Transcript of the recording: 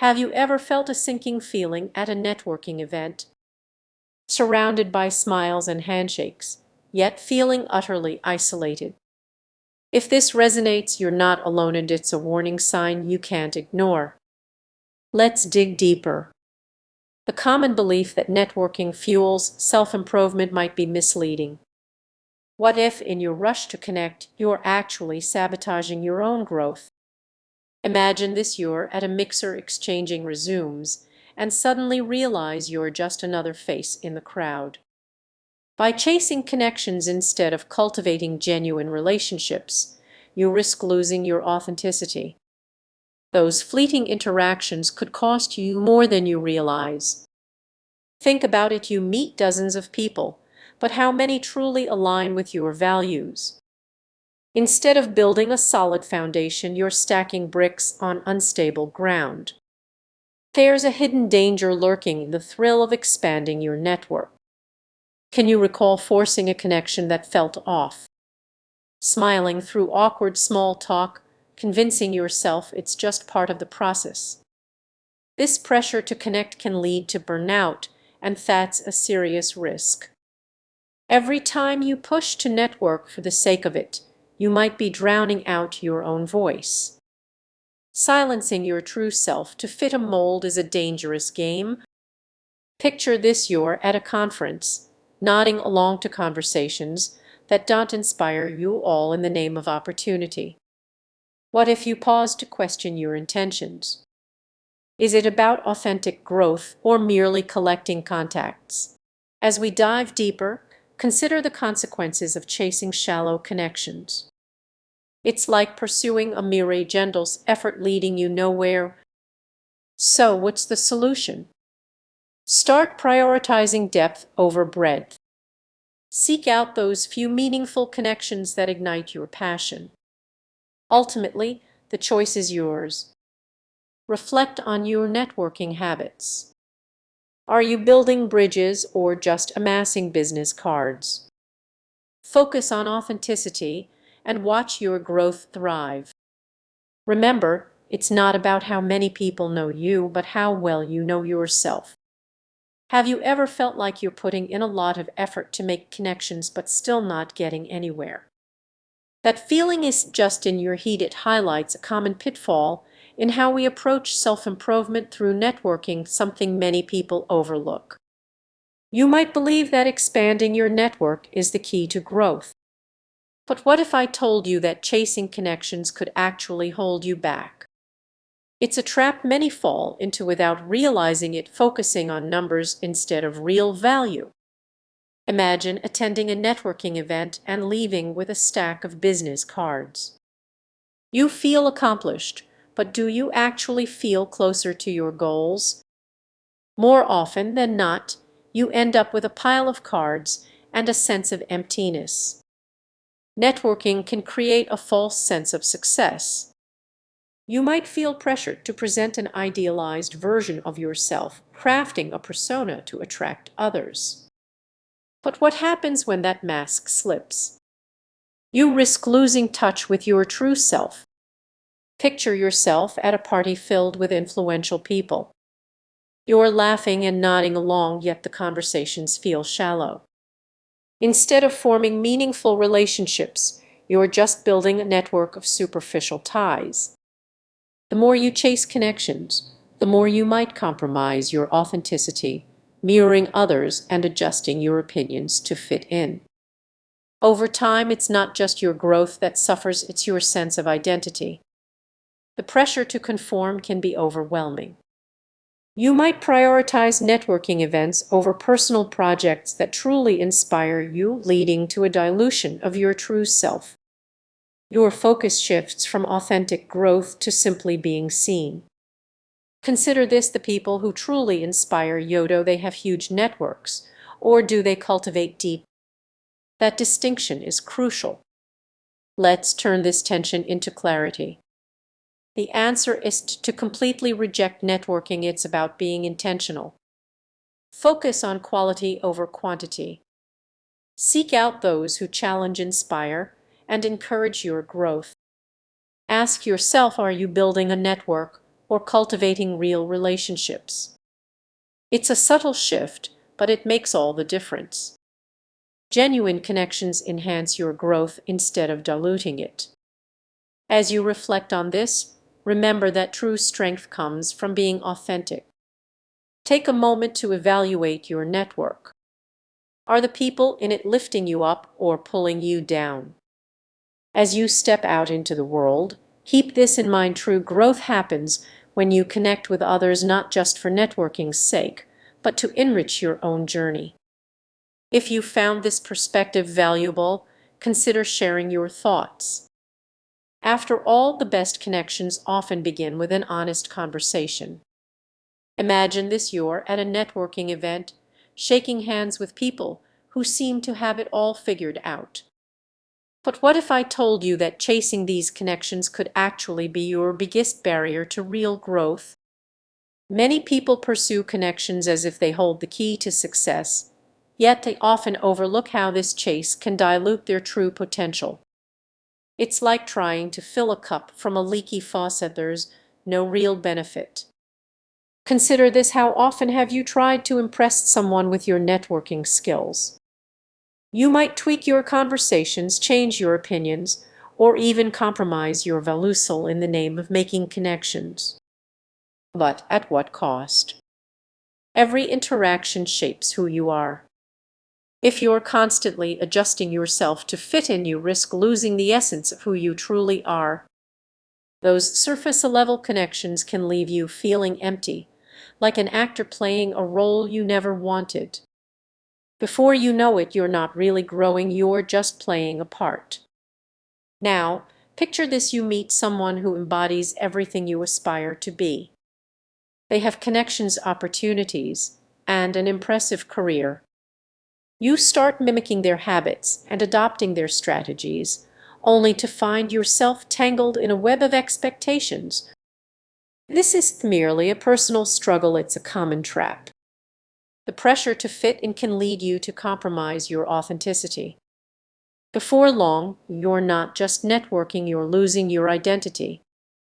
Have you ever felt a sinking feeling at a networking event, surrounded by smiles and handshakes, yet feeling utterly isolated? If this resonates, you're not alone and it's a warning sign you can't ignore. Let's dig deeper. The common belief that networking fuels self-improvement might be misleading. What if, in your rush to connect, you're actually sabotaging your own growth? Imagine this: you're at a mixer exchanging resumes and suddenly realize you're just another face in the crowd. By chasing connections instead of cultivating genuine relationships, you risk losing your authenticity. Those fleeting interactions could cost you more than you realize. Think about it: you meet dozens of people, but how many truly align with your values? Instead of building a solid foundation, you're stacking bricks on unstable ground. There's a hidden danger lurking in the thrill of expanding your network. Can you recall forcing a connection that felt off? Smiling through awkward small talk, convincing yourself it's just part of the process. This pressure to connect can lead to burnout, and that's a serious risk. Every time you push to network for the sake of it, you might be drowning out your own voice. Silencing your true self to fit a mold is a dangerous game. Picture this: you're at a conference, nodding along to conversations that don't inspire you, all in the name of opportunity. What if you pause to question your intentions? Is it about authentic growth or merely collecting contacts? As we dive deeper, consider the consequences of chasing shallow connections. It's like pursuing a mere gentle effort leading you nowhere. So, what's the solution? Start prioritizing depth over breadth. Seek out those few meaningful connections that ignite your passion. Ultimately, the choice is yours. Reflect on your networking habits. Are you building bridges or just amassing business cards? Focus on authenticity and watch your growth thrive. Remember, it's not about how many people know you, but how well you know yourself. Have you ever felt like you're putting in a lot of effort to make connections but still not getting anywhere? That feeling is just in your head. It highlights a common pitfall in how we approach self-improvement through networking, something many people overlook. You might believe that expanding your network is the key to growth. But what if I told you that chasing connections could actually hold you back? It's a trap many fall into without realizing it, focusing on numbers instead of real value. Imagine attending a networking event and leaving with a stack of business cards. You feel accomplished, but do you actually feel closer to your goals? More often than not, you end up with a pile of cards and a sense of emptiness. Networking can create a false sense of success. You might feel pressured to present an idealized version of yourself, crafting a persona to attract others. But what happens when that mask slips? You risk losing touch with your true self. Picture yourself at a party filled with influential people. You're laughing and nodding along, yet the conversations feel shallow. Instead of forming meaningful relationships, you're just building a network of superficial ties. The more you chase connections, the more you might compromise your authenticity, mirroring others and adjusting your opinions to fit in. Over time, it's not just your growth that suffers, it's your sense of identity. The pressure to conform can be overwhelming. You might prioritize networking events over personal projects that truly inspire you, leading to a dilution of your true self. Your focus shifts from authentic growth to simply being seen. Consider this: the people who truly inspire you, do they have huge networks, or do they cultivate deep? That distinction is crucial. Let's turn this tension into clarity. The answer is to completely reject networking. It's about being intentional. Focus on quality over quantity. Seek out those who challenge, inspire, and encourage your growth. Ask yourself, are you building a network or cultivating real relationships. It's a subtle shift, but it makes all the difference. Genuine connections enhance your growth instead of diluting it. As you reflect on this, remember that true strength comes from being authentic. Take a moment to evaluate your network. Are the people in it lifting you up or pulling you down? As you step out into the world, keep this in mind: true growth happens when you connect with others not just for networking's sake, but to enrich your own journey. If you found this perspective valuable, consider sharing your thoughts. After all, the best connections often begin with an honest conversation. Imagine this: you're at a networking event, shaking hands with people who seem to have it all figured out. But what if I told you that chasing these connections could actually be your biggest barrier to real growth? Many people pursue connections as if they hold the key to success, yet they often overlook how this chase can dilute their true potential. It's like trying to fill a cup from a leaky faucet. There's no real benefit. Consider this: how often have you tried to impress someone with your networking skills? You might tweak your conversations, change your opinions, or even compromise your values in the name of making connections. But at what cost? Every interaction shapes who you are. If you're constantly adjusting yourself to fit in, you risk losing the essence of who you truly are. Those surface-level connections can leave you feeling empty, like an actor playing a role you never wanted. Before you know it, you're not really growing, you're just playing a part. Now, picture this: you meet someone who embodies everything you aspire to be. They have connections, opportunities, and an impressive career. You start mimicking their habits and adopting their strategies, only to find yourself tangled in a web of expectations. This is merely a personal struggle, it's a common trap. The pressure to fit in can lead you to compromise your authenticity. Before long, you're not just networking, you're losing your identity.